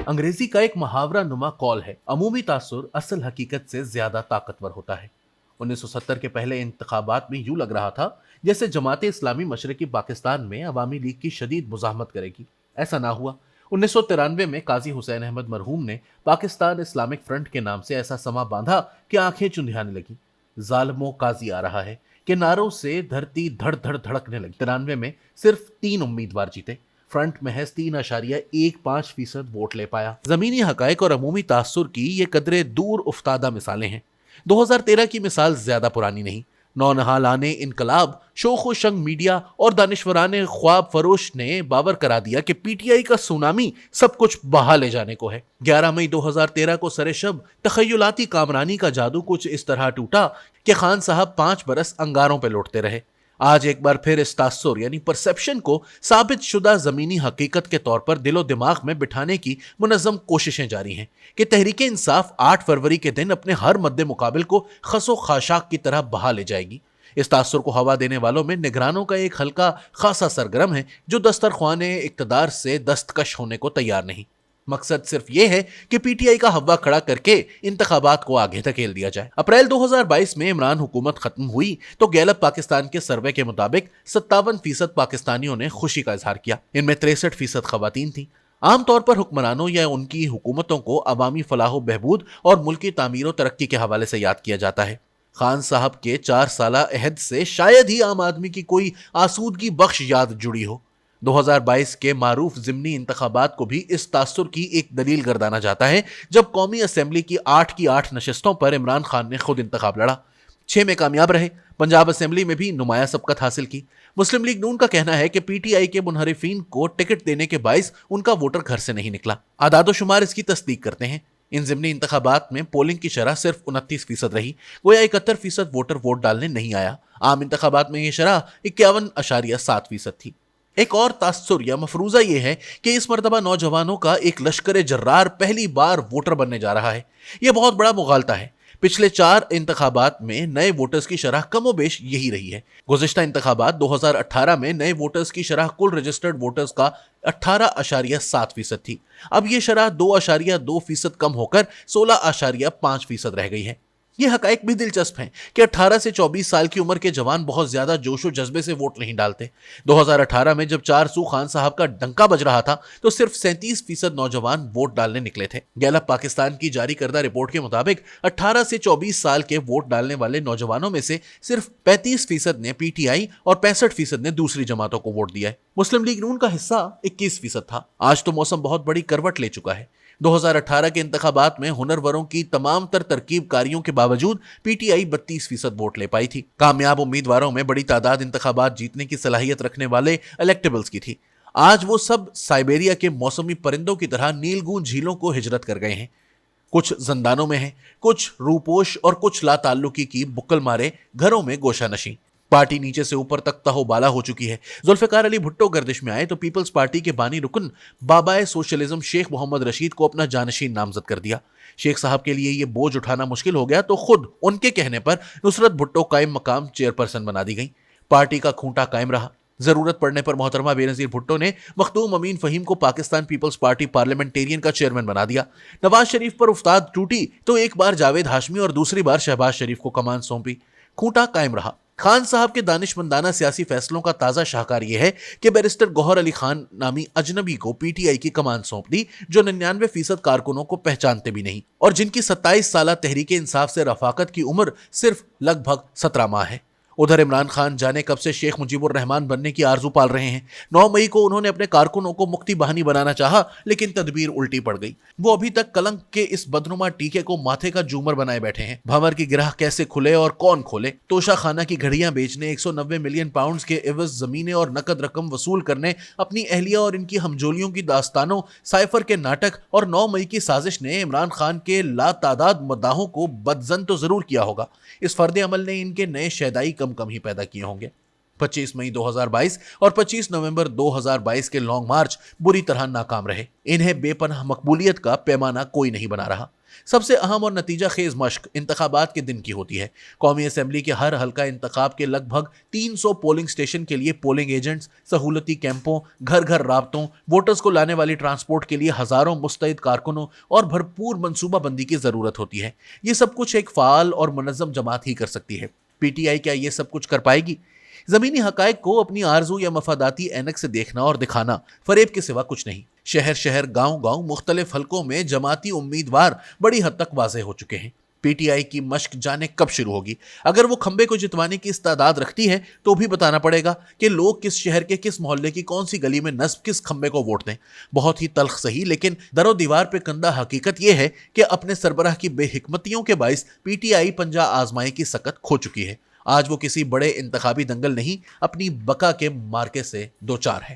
अंग्रेजी का एक मुहावरा नुमा कॉल है, अमूमी तासुर असल हकीकत से ज्यादा ताकतवर होता है। 1970 के पहले इंतखाबात में यूं लग रहा था जैसे जमाते इस्लामी मशरकी पाकिस्तान में अवामी लीग की शदीद मुजाहमत करेगी। ऐसा ना हुआ। 1993 में काजी हुसैन अहमद मरहूम ने पाकिस्तान इस्लामिक फ्रंट के नाम से ऐसा समा बांधा कि आंखें चुंधियाने लगी। जालिमो काजी आ रहा है कि नारों से धरती धड़ धड़ धड़कने लगी। 93 में सिर्फ 3 उम्मीदवार जीते। फ्रंट महज 3.15% वोट ले पाया। जमीनी हकायक और अमूमी तासुर की ये कदरे दूर उफ्तादा मिसालें हैं। 2013 की मिसाल ज्यादा पुरानी नहीं। नौनहालाने इनकलाब, शोखो शंग मीडिया और दानिशवराने ख्वाब फरोश ने बावर करा दिया कि पीटीआई का सुनामी सब कुछ बहा ले जाने को है। 11 मई 2013 को सरे शब तखय्युलाती कामरानी का जादू कुछ इस तरह टूटा कि खान साहब 5 बरस अंगारों पे लौटते रहे। आज एक बार फिर इस तासुर यानी परसेप्शन को साबित शुदा जमीनी हकीकत के तौर पर दिलो दिमाग में बिठाने की मुनज़्ज़म कोशिशें जारी हैं कि तहरीक इंसाफ 8 फरवरी के दिन अपने हर मद्दे मुकाबिल को खसो खाशाक की तरह बहा ले जाएगी। इस तासुर को हवा देने वालों में निगरानों का एक हल्का खासा सरगर्म है जो दस्तरख्वाने इक्तदार से दस्तकश होने को तैयार नहीं। मकसद सिर्फ ये है कि पीटीआई का हवा खड़ा करके इंतखाबात को आगे धकेल दिया जाए। अप्रैल 2022 में इमरान हुकूमत खत्म हुई तो गैलप पाकिस्तान के सर्वे के मुताबिक 57% पाकिस्तानियों ने खुशी का इजहार किया। इनमें 63% खवातीन थी। आमतौर पर हुक्मरानों या उनकी हुकूमतों को अवामी फलाह बहबूद और मुल्की तामीर तरक्की के हवाले से याद किया जाता है। खान साहब के 4 साला अहद से शायद ही आम आदमी की कोई आसूदगी बख्श याद जुड़ी हो। 2022 के मारूफ ज़िमनी इंतखाबात को भी इस तासुर की एक दलील गर्दाना जाता है जब कौमी असेंबली की 8 की 8 नशिस्तों पर इमरान खान ने खुद इंतखाब लड़ा। 6 में कामयाब रहे। पंजाब असेंबली में भी नुमाया सबकत हासिल की। मुस्लिम लीग नून का कहना है कि पीटीआई के मुनहरिफीन को टिकट देने के बाइस उनका वोटर घर से नहीं निकला। आदादोशुमार इसकी तस्दीक करते हैं। इन ज़िमनी इंतखाबात में पोलिंग की शरह सिर्फ 29% रही, गोया 71% वोटर वोट डालने नहीं आया। आम इंतखाबात में यह शरह 51.7% थी। एक और तासुर या मफरूजा ये है कि इस मर्तबा नौजवानों का एक लश्कर जर्रार पहली बार वोटर बनने जा रहा है। यह बहुत बड़ा मुगालता है। पिछले 4 इंतखाबात में नए वोटर्स की शरह कमोबेश यही रही है। गुज़िश्ता इंतखाबात 2018 में नए वोटर्स की शरह कुल रजिस्टर्ड वोटर्स का 18.7% थी। अब यह शरह 2.2% कम होकर 16.5% रह गई है। ये हकायक भी दिलचस्प हैं कि 18 से 24 साल की उम्र के जवान बहुत ज्यादा जोशो जज्बे से वोट नहीं डालते। 2018 में जब 400 खान साहब का डंका बज रहा था तो सिर्फ 37% नौजवान वोट डालने निकले थे। गैलप पाकिस्तान की जारी करदा रिपोर्ट के मुताबिक 18 से 24 साल के वोट डालने वाले नौजवानों में से सिर्फ 35% ने पीटीआई और 65% ने दूसरी जमातों को वोट दिया है। मुस्लिम लीग नून का हिस्सा 21% था। आज तो मौसम बहुत बड़ी करवट ले चुका है। 2018 के इंतखाबात में हुनरवरों की तमाम तरकीब कारियों के बावजूद पीटीआई 32% वोट ले पाई थी। कामयाब उम्मीदवारों में बड़ी तादाद इंतखाबात जीतने की सलाहियत रखने वाले इलेक्टेबल्स की थी। आज वो सब साइबेरिया के मौसमी परिंदों की तरह नीलगूं झीलों को हिजरत कर गए हैं। कुछ जंदानों में हैं, कुछ रूपोश और कुछ लाताल्लुकी की बुक्कल मारे घरों में गोशा नशी। पार्टी नीचे से ऊपर तक तहोबाला हो चुकी है। जुल्फिकार अली भुट्टो गर्दिश में आए तो पीपल्स पार्टी के बानी रुकन बाबाए सोशलिज्म शेख मोहम्मद रशीद को अपना जानशीन नामजद कर दिया। शेख साहब के लिए ये बोझ उठाना मुश्किल हो गया तो खुद उनके कहने पर नुसरत भुट्टो कायम मकाम चेयरपर्सन बना दी गई। पार्टी का खूंटा कायम रहा। जरूरत पड़ने पर मोहतरमा बेनजीर भुट्टो ने मखदूम अमीन फहीम को पाकिस्तान पीपल्स पार्टी पार्लियामेंटेरियन का चेयरमैन बना दिया। नवाज शरीफ पर उफ्ताद टूटी तो एक बार जावेद हाशमी और दूसरी बार शहबाज शरीफ को कमान सौंपी। खूंटा कायम रहा। खान साहब के दानिशमंदाना सियासी फैसलों का ताजा शाहकार यह है कि बैरिस्टर गौहर अली खान नामी अजनबी को पीटीआई की कमान सौंप दी जो 99% कारकुनों को पहचानते भी नहीं और जिनकी 27 साला तहरीके इंसाफ से रफाकत की उम्र सिर्फ लगभग 17 माह है। उधर इमरान खान जाने कब से शेख मुजीबुर रहमान बनने की आरजू पाल रहे हैं। 9 मई को उन्होंने अपने कारकुनों को मुक्ति बहानी बनाना चाहा लेकिन तदबीर उल्टी पड़ गई। वो अभी तक कलंक के इस बदनुमा टीके को माथे का जूमर बनाए बैठे हैं। भंवर की गिरह कैसे खुले और कौन खोले। तोशा खाना की घड़ियां बेचने, 190 मिलियन पाउंड के एवज जमीनें और नकद रकम वसूल करने, अपनी अहलिया और इनकी हमजोलियों की दास्तानों, साइफर के नाटक और 9 मई की साजिश ने इमरान खान के लातादाद मद्दाहों को बदजन तो जरूर किया होगा। इस फर्द अमल ने इनके नए शैदाई कम ही पैदा किए होंगे। 25 मई 2022 और 25 नवंबर 2022 के लॉन्ग मार्च बुरी तरह नाकाम रहे। इन्हें बेपनाह मकबूलियत का पैमाना कोई नहीं बना रहा। سب سے اہم اور نتیجہ خیز مشق انتخابات کے دن کی ہوتی ہے۔ قومی اسمبلی کے ہر حلقہ انتخاب کے لگ بھگ 300 پولنگ سٹیشن کے لیے پولنگ ایجنٹس، سہولتی کیمپوں، گھر گھر رابطوں، ووٹرز کو لانے والی ٹرانسپورٹ کے لیے ہزاروں مستعد کارکنوں اور بھرپور منصوبہ بندی کی ضرورت ہوتی ہے۔ یہ سب کچھ ایک فعال اور منظم جماعت ہی کر سکتی ہے۔ پی ٹی آئی کیا یہ سب کچھ کر پائے گی؟ زمینی حقائق کو اپنی آرزو یا مفاداتی اینک سے دیکھنا اور دکھانا فریب کے سوا کچھ نہیں۔ شہر شہر، گاؤں گاؤں، مختلف حلقوں میں جماعتی امیدوار بڑی حد تک واضح ہو چکے ہیں۔ پی ٹی آئی کی مشق جانے کب شروع ہوگی؟ اگر وہ کھمبے کو جتوانے کی استعداد رکھتی ہے تو بھی بتانا پڑے گا کہ لوگ کس شہر کے کس محلے کی کون سی گلی میں نصب کس کھمبے کو ووٹ دیں۔ بہت ہی تلخ سہی لیکن در و دیوار پہ کندہ حقیقت یہ ہے کہ اپنے سربراہ کی بے حکمتیوں کے باعث پی ٹی آئی پنجہ آزمائی کی سکت کھو چکی ہے۔ آج وہ کسی بڑے انتخابی دنگل نہیں، اپنی بقا کے مارکے سے دوچار ہے۔